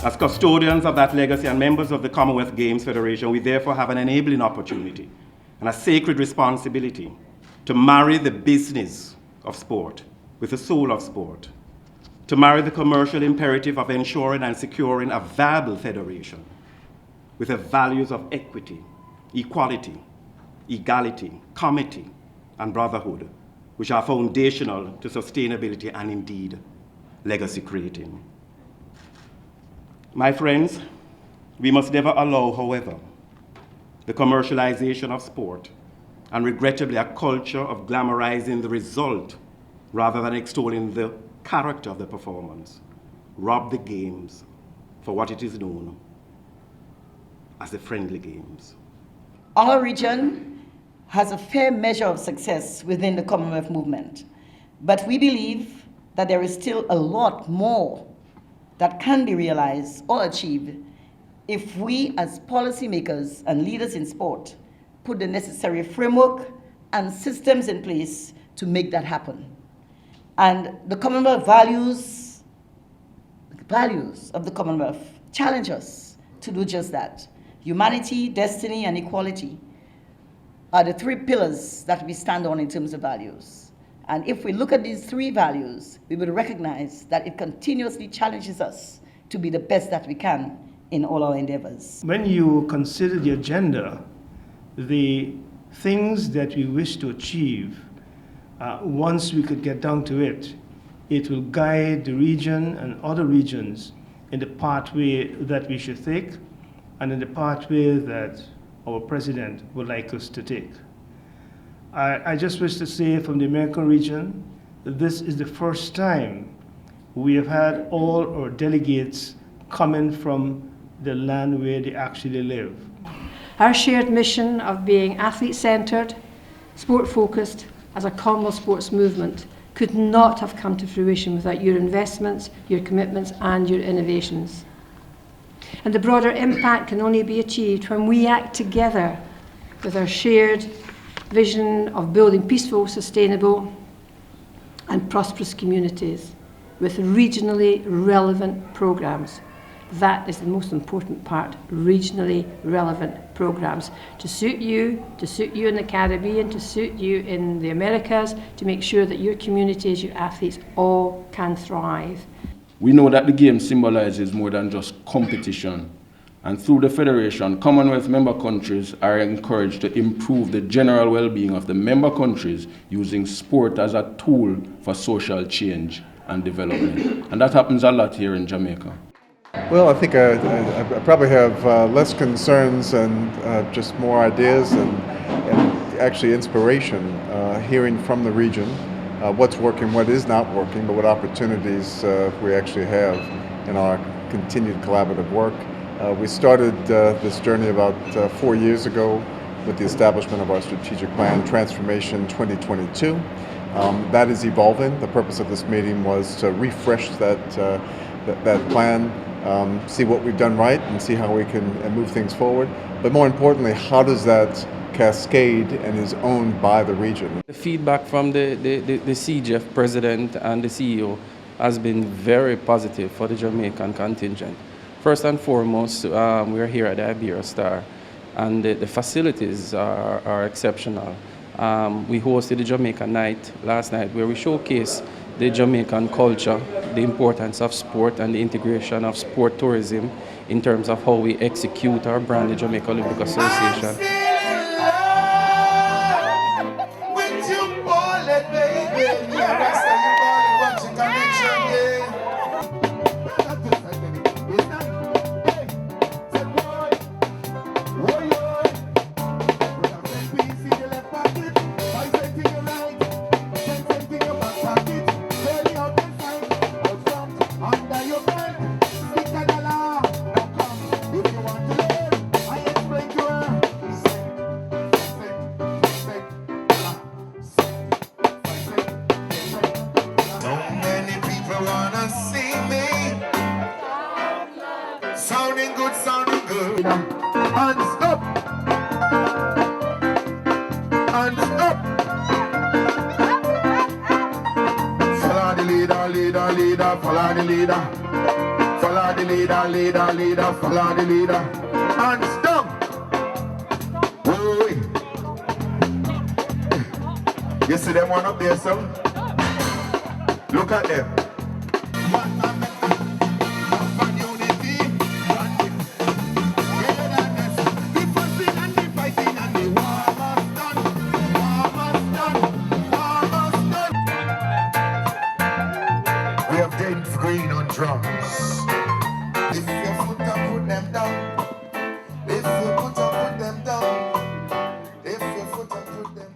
As custodians of that legacy and members of the Commonwealth Games Federation, we therefore have an enabling opportunity and a sacred responsibility to marry the business of sport with the soul of sport, to marry the commercial imperative of ensuring and securing a viable federation with the values of equity, equality, equality, comity, and brotherhood, which are foundational to sustainability and indeed legacy creating. My friends, we must never allow, however, the commercialization of sport and regrettably a culture of glamorizing the result rather than extolling the character of the performance rob the games for what it is known as the friendly games. Our region has a fair measure of success within the Commonwealth movement, but we believe that there is still a lot more that can be realized or achieved if we as policymakers and leaders in sport put the necessary framework and systems in place to make that happen. And the Commonwealth values of the Commonwealth challenge us to do just that. Humanity, destiny, and equality are the three pillars that we stand on in terms of values. And if we look at these three values, we will recognize that it continuously challenges us to be the best that we can in all our endeavors. When you consider the agenda, the things that we wish to achieve, once we could get down to it, it will guide the region and other regions in the pathway that we should take and in the pathway that our president would like us to take. I just wish to say from the American region that this is the first time we have had all our delegates coming from the land where they actually live. Our shared mission of being athlete-centred, sport-focused as a Commonwealth sports movement could not have come to fruition without your investments, your commitments and your innovations. And the broader impact can only be achieved when we act together with our shared vision of building peaceful, sustainable and prosperous communities with regionally relevant programmes. That is the most important part, regionally relevant programmes to suit you in the Caribbean, to suit you in the Americas, to make sure that your communities, your athletes all can thrive. We know that the game symbolizes more than just competition. And through the Federation, Commonwealth member countries are encouraged to improve the general well-being of the member countries using sport as a tool for social change and development. And that happens a lot here in Jamaica. Well, I think I probably have less concerns and just more ideas and actually inspiration, hearing from the region what's working, what is not working, but what opportunities we actually have in our continued collaborative work. We started this journey about 4 years ago with the establishment of our strategic plan, Transformation 2022. That is evolving. The purpose of this meeting was to refresh that plan, see what we've done right and see how we can move things forward. But more importantly, how does that cascade and is owned by the region? The feedback from the CGF president and the CEO has been very positive for the Jamaican contingent. First and foremost, we're here at the Iberia Star, and the facilities are exceptional. We hosted the Jamaican Night last night, where we showcased the Jamaican culture, the importance of sport, and the integration of sport tourism in terms of how we execute our brand, the Jamaica Olympic Association. Sounding good, sounding good. Hands up. Hands up. Follow the leader, leader, leader. Follow the leader. Follow the leader, leader, leader, follow the leader. Hands down. Oi. You see them one up there, son? Look at them. We have James Green on drums.